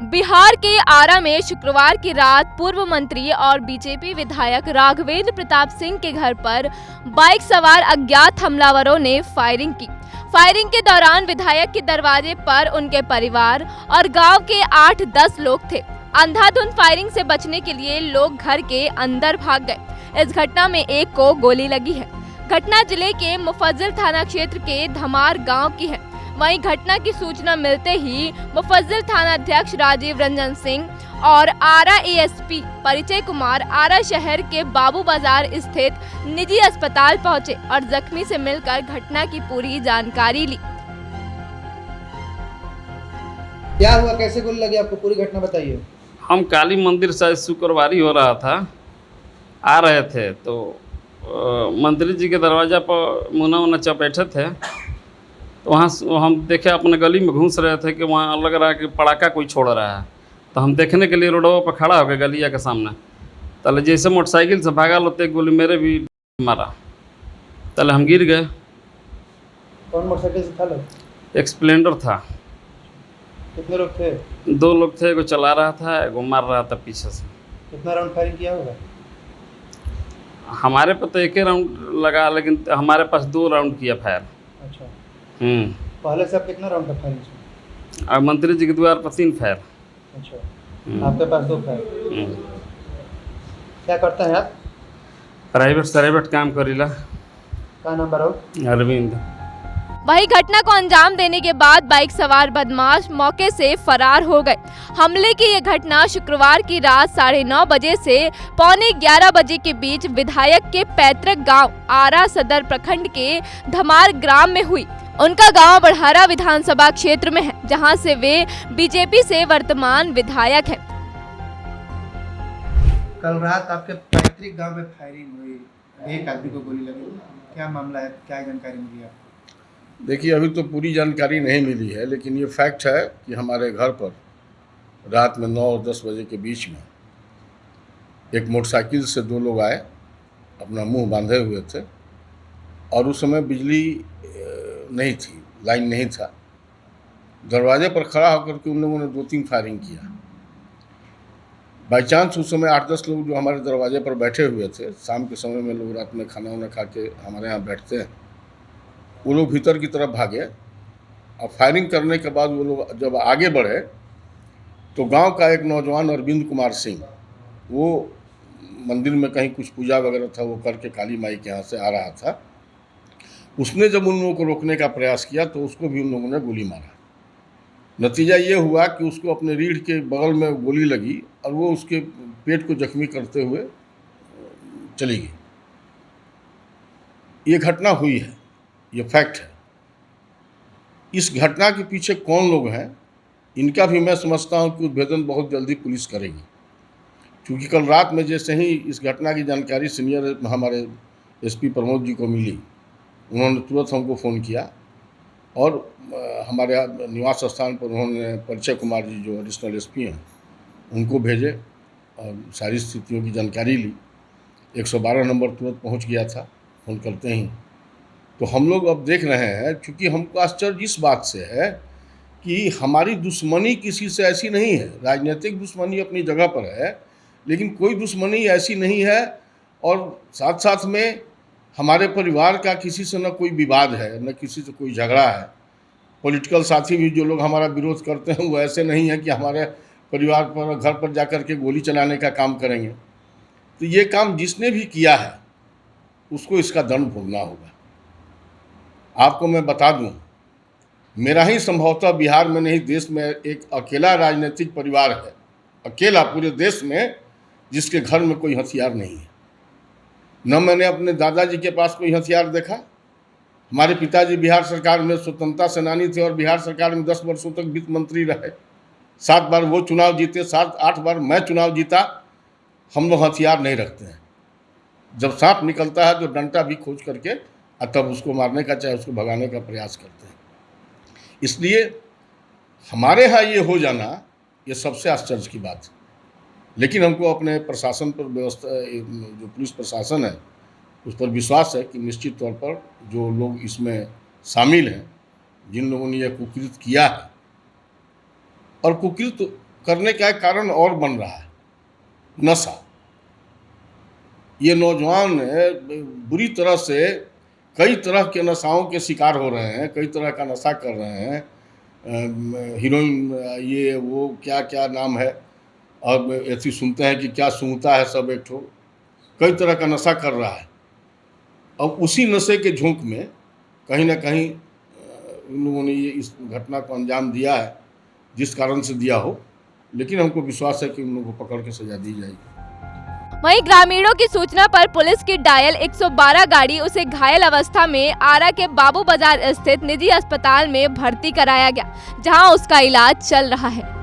बिहार के आरा में शुक्रवार की रात पूर्व मंत्री और बीजेपी विधायक राघवेंद्र प्रताप सिंह के घर पर बाइक सवार अज्ञात हमलावरों ने फायरिंग की। फायरिंग के दौरान विधायक के दरवाजे पर उनके परिवार और गांव के 8-10 लोग थे। अंधाधुंध फायरिंग से बचने के लिए लोग घर के अंदर भाग गए। इस घटना में एक को गोली लगी है। घटना जिले के मुफज्जल थाना क्षेत्र के धमार गाँव की है। वहीं घटना की सूचना मिलते ही मुफज्जल थाना अध्यक्ष राजीव रंजन सिंह और आरा एएसपी परिचय कुमार आरा शहर के बाबू बाजार स्थित निजी अस्पताल पहुंचे और जख्मी से मिलकर घटना की पूरी जानकारी ली। क्या हुआ, कैसे गोली लगी आपको, पूरी घटना बताइए। हम काली मंदिर से शुक्रवारी हो रहा था, आ रहे थे तो मंत्री जी के दरवाज़ा पर मुना चपेटे थे। तो वहाँ हम देखे अपने गली में घुस रहे थे कि वहाँ लग रहा है कि पटाखा कोई छोड़ रहा है। तो हम देखने के लिए रोडों पर खड़ा हो गए गलिया के सामने। तले जैसे मोटरसाइकिल से भागा लोते गोली मेरे भी मारा, तले हम गिर गए। कौन मोटरसाइकिल से था लोग? एक स्प्लेंडर था। कितने लोग थे? 2 लोग थे, एगो चला रहा था, एगो मार रहा था पीछे से। कितना राउंड फायरिंग किया होगा? हमारे पर तो 1 राउंड लगा, लेकिन हमारे पास 2 राउंड किया फायर। अच्छा, पहले से आप कितना राउंड तक फायरिंग? और मंत्री जी के द्वार पर 3 फायर। अच्छा, आपके पास 2 फायर। क्या करते हैं आप? प्राइवेट काम करीला। क्या नंबर हो? अरविंद। वही घटना को अंजाम देने के बाद बाइक सवार बदमाश मौके से फरार हो गए। हमले की ये घटना शुक्रवार की रात 9:30 बजे से 11:15 बजे के बीच विधायक के पैतृक गांव आरा सदर प्रखंड के धमार ग्राम में हुई। उनका गांव बढ़ारा विधानसभा क्षेत्र में है, जहां से वे बीजेपी से वर्तमान विधायक हैं। कल रात आपके पैतृक गांव में फायरिंग हुई, एक आदमी को गोली लगी, क्या मामला है, क्या जानकारी मिली आपको? देखिए, अभी तो पूरी जानकारी नहीं मिली है, लेकिन ये फैक्ट है कि हमारे घर पर रात में 9 और 10 बजे के बीच में एक मोटरसाइकिल से 2 लोग आए, अपना मुंह बांधे हुए थे और उस समय बिजली नहीं थी, लाइन नहीं था। दरवाजे पर खड़ा होकर के उन लोगों ने 2-3 फायरिंग किया। बाई चांस उस समय 8-10 लोग जो हमारे दरवाजे पर बैठे हुए थे, शाम के समय में लोग रात में खाना वाना खा के हमारे यहाँ बैठते हैं, वो लोग भीतर की तरफ भागे और फायरिंग करने के बाद वो लोग जब आगे बढ़े तो गांव का एक नौजवान अरविंद कुमार सिंह, वो मंदिर में कहीं कुछ पूजा वगैरह था वो करके काली माई के यहाँ से आ रहा था। उसने जब उन लोगों को रोकने का प्रयास किया तो उसको भी उन लोगों ने गोली मारा। नतीजा ये हुआ कि उसको अपने रीढ़ के बगल में गोली लगी और वो उसके पेट को जख्मी करते हुए चली गई। ये घटना हुई है, ये फैक्ट है। इस घटना के पीछे कौन लोग हैं, इनका भी मैं समझता हूं कि उद्भेदन बहुत जल्दी पुलिस करेगी, क्योंकि कल रात में जैसे ही इस घटना की जानकारी सीनियर हमारे एसपी प्रमोद जी को मिली, उन्होंने तुरंत हमको फ़ोन किया और हमारे निवास स्थान पर उन्होंने परिचय कुमार जी जो एडिशनल एसपी हैं उनको भेजे और सारी स्थितियों की जानकारी ली। 112 नंबर तुरंत पहुंच गया था फ़ोन करते ही। तो हम लोग अब देख रहे हैं, चूँकि हमको आश्चर्य इस बात से है कि हमारी दुश्मनी किसी से ऐसी नहीं है। राजनीतिक दुश्मनी अपनी जगह पर है, लेकिन कोई दुश्मनी ऐसी नहीं है और साथ साथ में हमारे परिवार का किसी से न कोई विवाद है, न किसी से कोई झगड़ा है। पॉलिटिकल साथी भी जो लोग हमारा विरोध करते हैं वो ऐसे नहीं है कि हमारे परिवार पर घर पर जाकर के गोली चलाने का काम करेंगे। तो ये काम जिसने भी किया है उसको इसका दंड भोगना होगा। आपको मैं बता दूं, मेरा ही संभवतः बिहार में नहीं देश में एक अकेला राजनीतिक परिवार है, अकेला पूरे देश में, जिसके घर में कोई हथियार नहीं है। न मैंने अपने दादाजी के पास कोई हथियार देखा। हमारे पिताजी बिहार सरकार में स्वतंत्रता सेनानी थे और बिहार सरकार में 10 वर्षों तक वित्त मंत्री रहे। 7 बार वो चुनाव जीते, 7-8 बार मैं चुनाव जीता। हम लोग हथियार नहीं रखते हैं। जब सांप निकलता है तो डंडा भी खोज करके तब उसको मारने का, चाहे उसको भगाने का प्रयास करते हैं। इसलिए हमारे यहाँ ये हो जाना ये सबसे आश्चर्य की बात है। लेकिन हमको अपने प्रशासन पर, व्यवस्था जो पुलिस प्रशासन है उस पर विश्वास है कि निश्चित तौर पर जो लोग इसमें शामिल हैं, जिन लोगों ने यह कुकृत्य किया है, और कुकृत्य करने का एक कारण और बन रहा है, नशा। ये नौजवान बुरी तरह से कई तरह के नशाओं के शिकार हो रहे हैं, कई तरह का नशा कर रहे हैं, हीरोइन, ये वो क्या क्या नाम है, और ऐसी सुनते हैं कि क्या सूंघता है सब एक ठो, कई तरह का नशा कर रहा है। अब उसी नशे के झोंक में कहीं ना कहीं इन लोगों ने ये इस घटना को अंजाम दिया है, जिस कारण से दिया हो, लेकिन हमको विश्वास है कि उन लोगों को पकड़ के सजा दी जाएगी। वहीं ग्रामीणों की सूचना पर पुलिस की डायल 112 गाड़ी उसे घायल अवस्था में आरा के बाबू बाजार स्थित निजी अस्पताल में भर्ती कराया गया, जहां उसका इलाज चल रहा है।